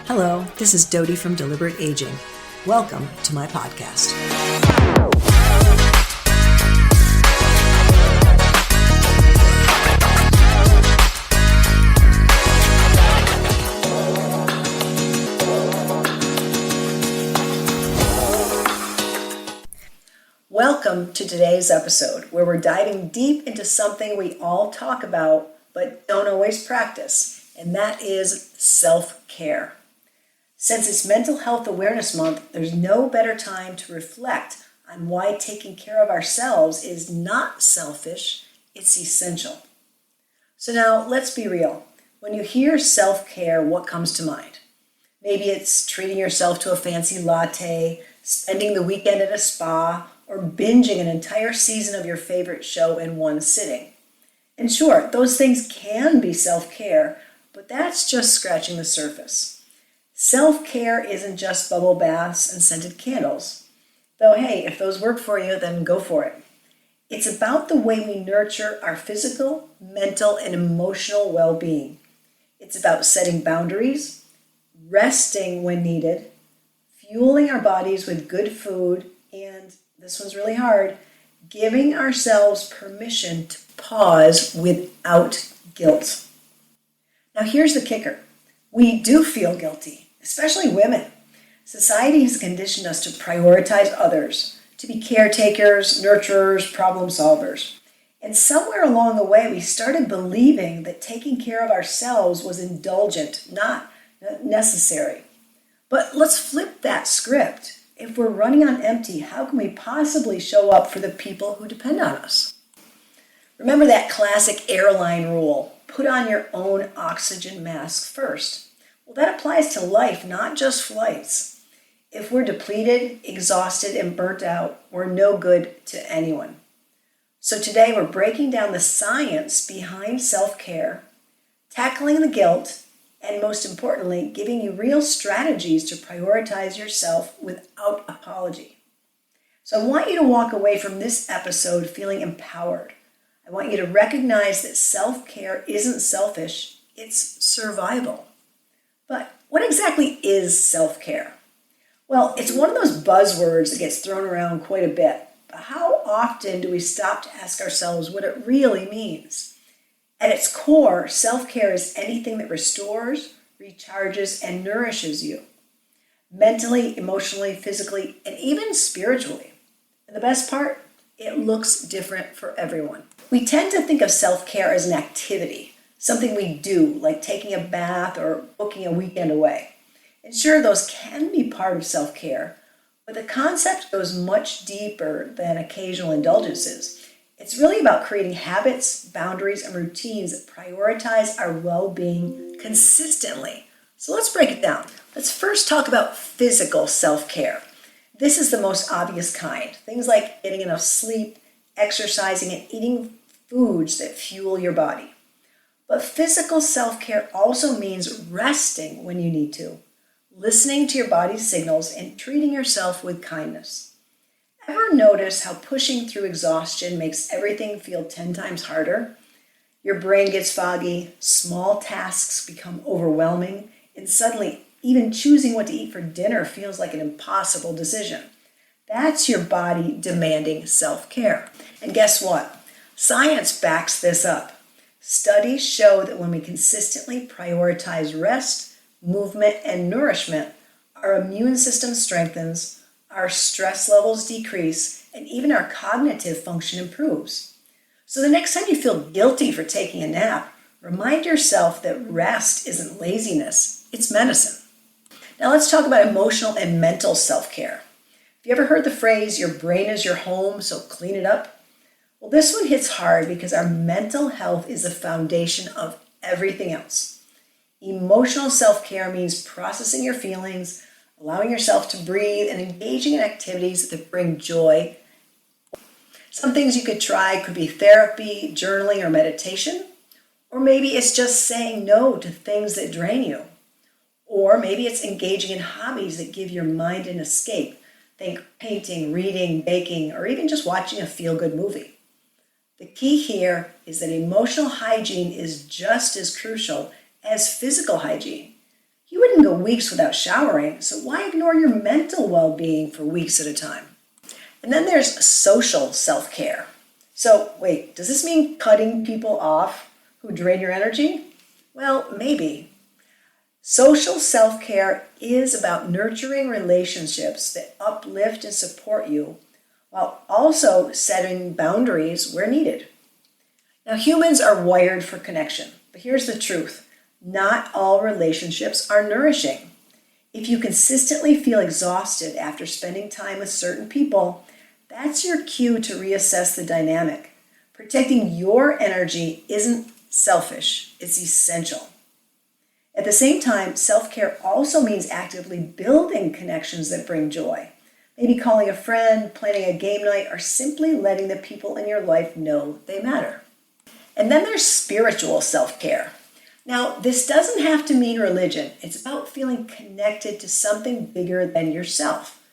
Hello, this is Dodie from Deliberate Aging. Welcome to my podcast. Welcome to today's episode, where we're diving deep into something we all talk about but don't always practice, and that is self-care. Since it's Mental Health Awareness Month, there's no better time to reflect on why taking care of ourselves is not selfish, it's essential. So now, let's be real. When you hear self-care, what comes to mind? Maybe it's treating yourself to a fancy latte, spending the weekend at a spa, or binging an entire season of your favorite show in one sitting. And sure, those things can be self-care, but that's just scratching the surface. Self-care isn't just bubble baths and scented candles. Though, hey, if those work for you, then go for it. It's about the way we nurture our physical, mental, and emotional well-being. It's about setting boundaries, resting when needed, fueling our bodies with good food, and this one's really hard, giving ourselves permission to pause without guilt. Now here's the kicker. We do feel guilty, especially women. Society has conditioned us to prioritize others, to be caretakers, nurturers, problem solvers. And somewhere along the way, we started believing that taking care of ourselves was indulgent, not necessary. But let's flip that script. If we're running on empty, how can we possibly show up for the people who depend on us? Remember that classic airline rule, put on your own oxygen mask first. Well, that applies to life, not just flights. If we're depleted, exhausted, and burnt out, we're no good to anyone. So today we're breaking down the science behind self-care, tackling the guilt, and most importantly, giving you real strategies to prioritize yourself without apology. So I want you to walk away from this episode feeling empowered. I want you to recognize that self-care isn't selfish, it's survival. But what exactly is self-care? Well, it's one of those buzzwords that gets thrown around quite a bit. But how often do we stop to ask ourselves what it really means? At its core, self-care is anything that restores, recharges, and nourishes you. Mentally, emotionally, physically, and even spiritually. And the best part, it looks different for everyone. We tend to think of self-care as an activity, something we do, like taking a bath or booking a weekend away. And sure, those can be part of self-care, but the concept goes much deeper than occasional indulgences. It's really about creating habits, boundaries, and routines that prioritize our well-being consistently. So let's break it down. Let's first talk about physical self-care. This is the most obvious kind. Things like getting enough sleep, exercising, and eating foods that fuel your body. But physical self-care also means resting when you need to, listening to your body's signals, and treating yourself with kindness. Ever notice how pushing through exhaustion makes everything feel 10 times harder? Your brain gets foggy, small tasks become overwhelming, and suddenly even choosing what to eat for dinner feels like an impossible decision. That's your body demanding self-care. And guess what? Science backs this up. Studies show that when we consistently prioritize rest, movement, and nourishment, our immune system strengthens, our stress levels decrease, and even our cognitive function improves. So the next time you feel guilty for taking a nap, remind yourself that rest isn't laziness, it's medicine. Now let's talk about emotional and mental self-care. Have you ever heard the phrase, your brain is your home, so clean it up? Well, this one hits hard because our mental health is the foundation of everything else. Emotional self-care means processing your feelings, allowing yourself to breathe, and engaging in activities that bring joy. Some things you could try could be therapy, journaling, or meditation. Or maybe it's just saying no to things that drain you. Or maybe it's engaging in hobbies that give your mind an escape. Think painting, reading, baking, or even just watching a feel-good movie. The key here is that emotional hygiene is just as crucial as physical hygiene. You You wouldn't go weeks without showering, so why ignore your mental well-being for weeks at a time? And then there's social self-care. So wait, does this mean cutting people off who drain your energy? Well, maybe. Social self-care is about nurturing relationships that uplift and support you while also setting boundaries where needed. Now, humans are wired for connection, but here's the truth. Not all relationships are nourishing. If you consistently feel exhausted after spending time with certain people, that's your cue to reassess the dynamic. Protecting your energy isn't selfish, it's essential. At the same time, self-care also means actively building connections that bring joy. Maybe calling a friend, planning a game night, or simply letting the people in your life know they matter. And then there's spiritual self-care. Now, this doesn't have to mean religion. It's about feeling connected to something bigger than yourself.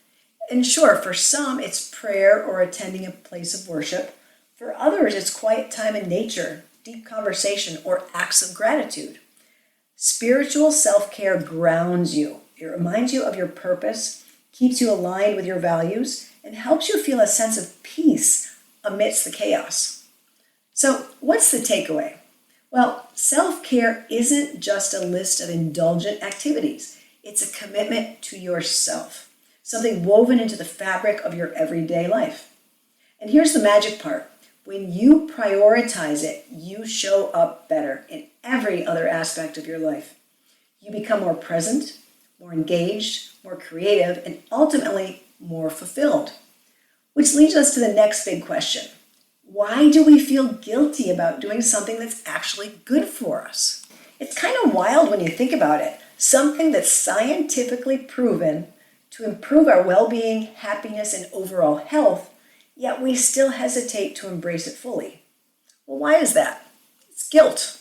And sure, for some, it's prayer or attending a place of worship. For others, it's quiet time in nature, deep conversation, or acts of gratitude. Spiritual self-care grounds you. It reminds you of your purpose, keeps you aligned with your values, and helps you feel a sense of peace amidst the chaos. So, what's the takeaway? Well, self-care isn't just a list of indulgent activities. It's a commitment to yourself, something woven into the fabric of your everyday life. And here's the magic part. When you prioritize it, you show up better in every other aspect of your life. You become more present, more engaged, more creative, and ultimately more fulfilled. Which leads us to the next big question. Why do we feel guilty about doing something that's actually good for us? It's kind of wild when you think about it. Something that's scientifically proven to improve our well-being, happiness, and overall health, yet we still hesitate to embrace it fully. Well, why is that? It's guilt.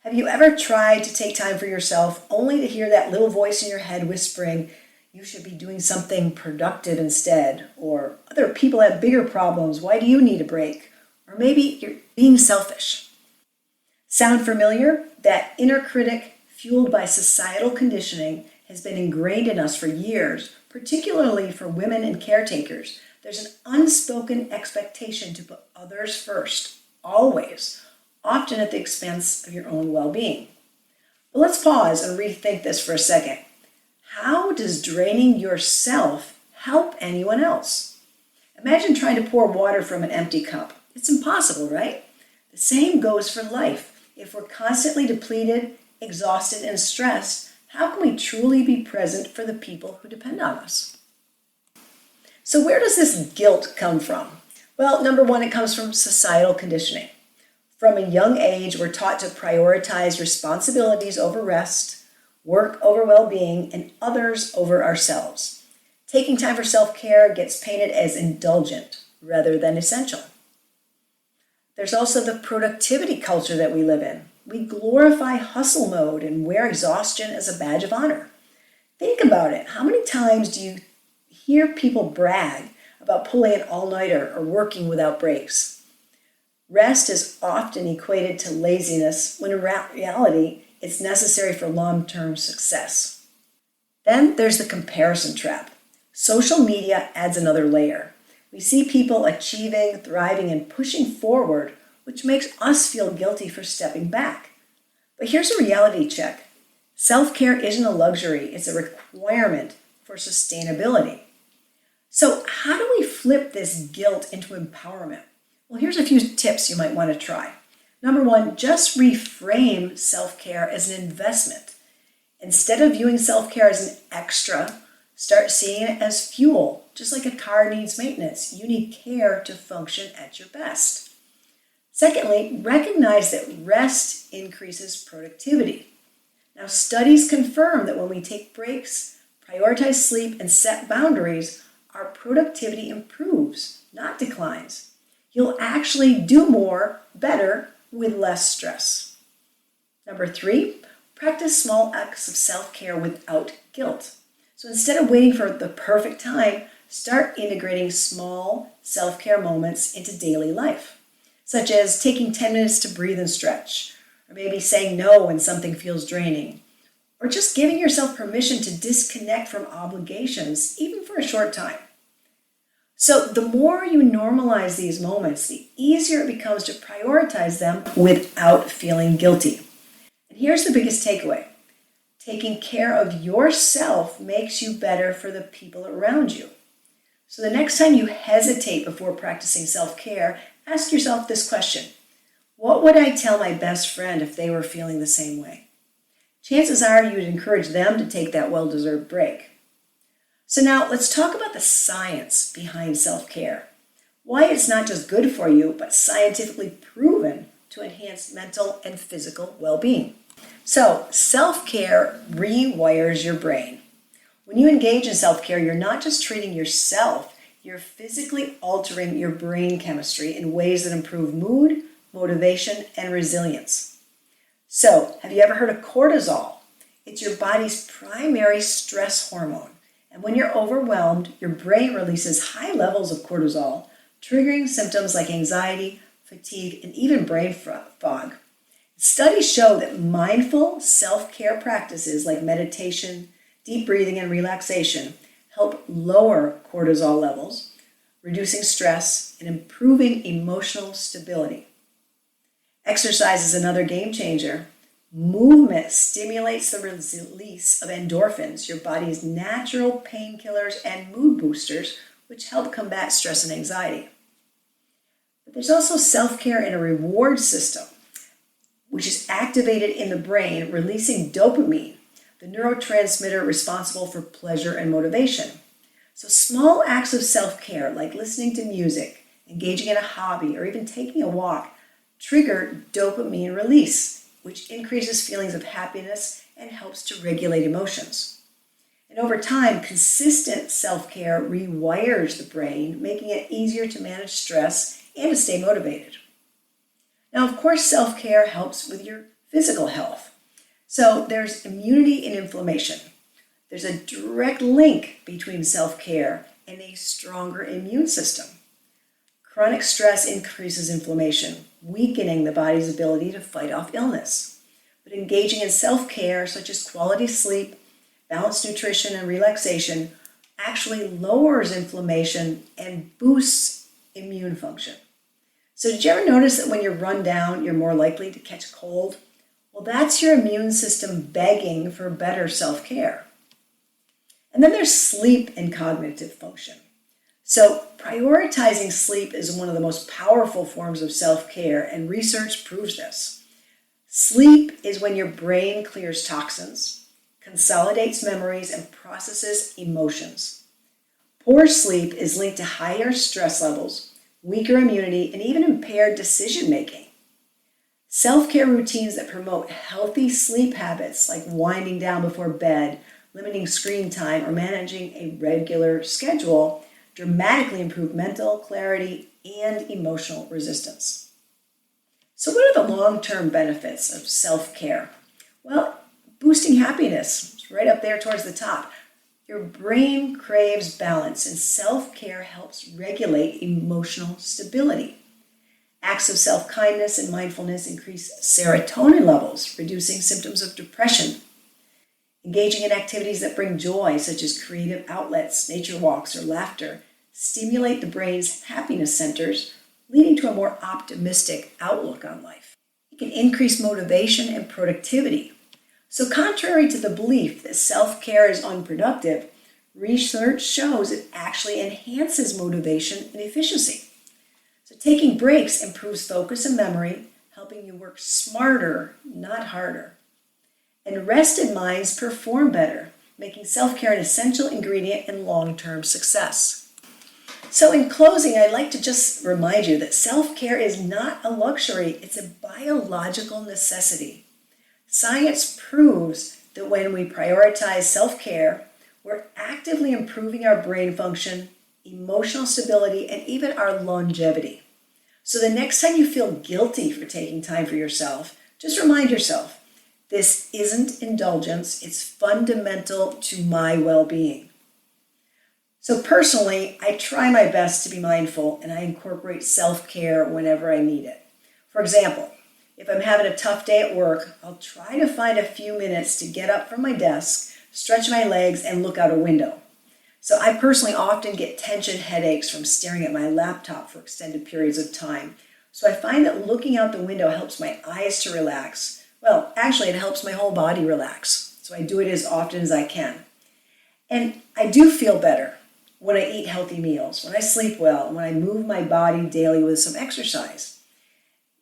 Have you ever tried to take time for yourself only to hear that little voice in your head whispering, you should be doing something productive instead, or other people have bigger problems, why do you need a break? Or maybe you're being selfish. Sound familiar? That inner critic, fueled by societal conditioning, has been ingrained in us for years, particularly for women and caretakers. There's an unspoken expectation to put others first, always, often at the expense of your own well-being. But let's pause and rethink this for a second. How does draining yourself help anyone else? Imagine trying to pour water from an empty cup. It's impossible, right? The same goes for life. If we're constantly depleted, exhausted, and stressed, how can we truly be present for the people who depend on us? So where does this guilt come from? Well, number one, it comes from societal conditioning. From a young age, we're taught to prioritize responsibilities over rest, work over well-being, and others over ourselves. Taking time for self-care gets painted as indulgent rather than essential. There's also the productivity culture that we live in. We glorify hustle mode and wear exhaustion as a badge of honor. Think about it. How many times do you hear people brag about pulling an all-nighter or working without breaks? Rest is often equated to laziness when in reality, it's necessary for long-term success. Then there's the comparison trap. Social media adds another layer. We see people achieving, thriving, and pushing forward, which makes us feel guilty for stepping back. But here's a reality check. Self-care isn't a luxury, it's a requirement for sustainability. So how do we flip this guilt into empowerment? Well, here's a few tips you might want to try. Number one, just reframe self-care as an investment. Instead of viewing self-care as an extra, start seeing it as fuel. Just like a car needs maintenance, you need care to function at your best. Secondly, recognize that rest increases productivity. Now, studies confirm that when we take breaks, prioritize sleep, and set boundaries, our productivity improves, not declines. You'll actually do more, better, with less stress. Number three, practice small acts of self-care without guilt. So instead of waiting for the perfect time, start integrating small self-care moments into daily life, such as taking 10 minutes to breathe and stretch, or maybe saying no when something feels draining, or just giving yourself permission to disconnect from obligations, even for a short time. So the more you normalize these moments, the easier it becomes to prioritize them without feeling guilty. And here's the biggest takeaway. Taking care of yourself makes you better for the people around you. So the next time you hesitate before practicing self-care, ask yourself this question. What would I tell my best friend if they were feeling the same way? Chances are you would encourage them to take that well-deserved break. So now let's talk about the science behind self-care. Why it's not just good for you, but scientifically proven to enhance mental and physical well-being. So self-care rewires your brain. When you engage in self-care, you're not just treating yourself, you're physically altering your brain chemistry in ways that improve mood, motivation, and resilience. So, have you ever heard of cortisol? It's your body's primary stress hormone. And when you're overwhelmed, your brain releases high levels of cortisol, triggering symptoms like anxiety, fatigue, and even brain fog. Studies show that mindful self-care practices like meditation, deep breathing, and relaxation help lower cortisol levels, reducing stress and improving emotional stability. Exercise is another game changer. Movement stimulates the release of endorphins, your body's natural painkillers and mood boosters, which help combat stress and anxiety. But there's also self-care in a reward system, which is activated in the brain, releasing dopamine, the neurotransmitter responsible for pleasure and motivation. So small acts of self-care, like listening to music, engaging in a hobby, or even taking a walk, trigger dopamine release, which increases feelings of happiness and helps to regulate emotions. And over time, consistent self-care rewires the brain, making it easier to manage stress and to stay motivated. Now, of course, self-care helps with your physical health. So there's immunity and inflammation. There's a direct link between self-care and a stronger immune system. Chronic stress increases inflammation, weakening the body's ability to fight off illness. But engaging in self-care, such as quality sleep, balanced nutrition, and relaxation, actually lowers inflammation and boosts immune function. So did you ever notice that when you're run down, you're more likely to catch a cold? Well, that's your immune system begging for better self-care. And then there's sleep and cognitive function. So prioritizing sleep is one of the most powerful forms of self-care, and research proves this. Sleep is when your brain clears toxins, consolidates memories, and processes emotions. Poor sleep is linked to higher stress levels, weaker immunity, and even impaired decision-making. Self-care routines that promote healthy sleep habits, like winding down before bed, limiting screen time, or managing a regular schedule, dramatically improve mental clarity and emotional resistance. So what are the long-term benefits of self-care? Well, boosting happiness, it's right up there towards the top. Your brain craves balance, and self-care helps regulate emotional stability. Acts of self-kindness and mindfulness increase serotonin levels, reducing symptoms of depression. Engaging in activities that bring joy, such as creative outlets, nature walks, or laughter, stimulate the brain's happiness centers, leading to a more optimistic outlook on life. It can increase motivation and productivity. So contrary to the belief that self-care is unproductive, research shows it actually enhances motivation and efficiency. So taking breaks improves focus and memory, helping you work smarter, not harder. And rested minds perform better, making self-care an essential ingredient in long-term success. So in closing, I'd like to just remind you that self-care is not a luxury, it's a biological necessity. Science proves that when we prioritize self-care, we're actively improving our brain function, emotional stability, and even our longevity. So the next time you feel guilty for taking time for yourself, just remind yourself, this isn't indulgence, it's fundamental to my well-being. So personally, I try my best to be mindful, and I incorporate self-care whenever I need it. For example, If I'm having a tough day at work, I'll try to find a few minutes to get up from my desk, stretch my legs, and look out a window. So I personally often get tension headaches from staring at my laptop for extended periods of time. So I find that looking out the window helps my eyes to relax. Well, actually, it helps my whole body relax. So I do it as often as I can. And I do feel better when I eat healthy meals, when I sleep well, when I move my body daily with some exercise.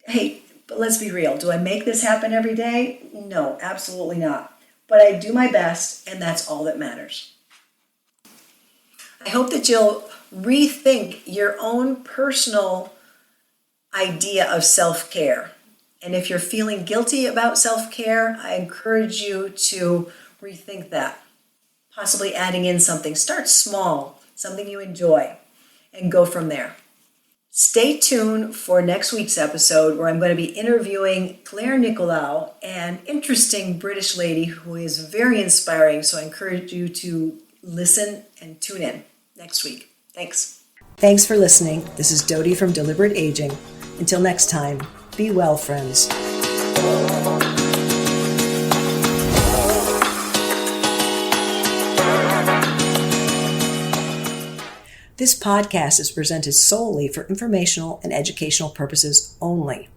Hey, but let's be real. Do I make this happen every day? No, absolutely not. But I do my best, and that's all that matters. I hope that you'll rethink your own personal idea of self-care. And if you're feeling guilty about self-care, I encourage you to rethink that. Possibly adding in something. Start small, something you enjoy, and go from there. Stay tuned for next week's episode where I'm going to be interviewing Claire Nicolau, an interesting British lady who is very inspiring. So I encourage you to listen and tune in next week. Thanks. Thanks for listening. This is Dodie from Deliberate Aging. Until next time, be well, friends. This podcast is presented solely for informational and educational purposes only.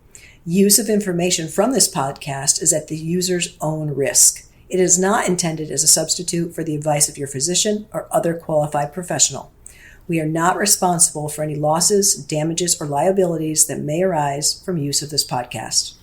Use of information from this podcast is at the user's own risk. It is not intended as a substitute for the advice of your physician or other qualified professional. We are not responsible for any losses, damages, or liabilities that may arise from use of this podcast.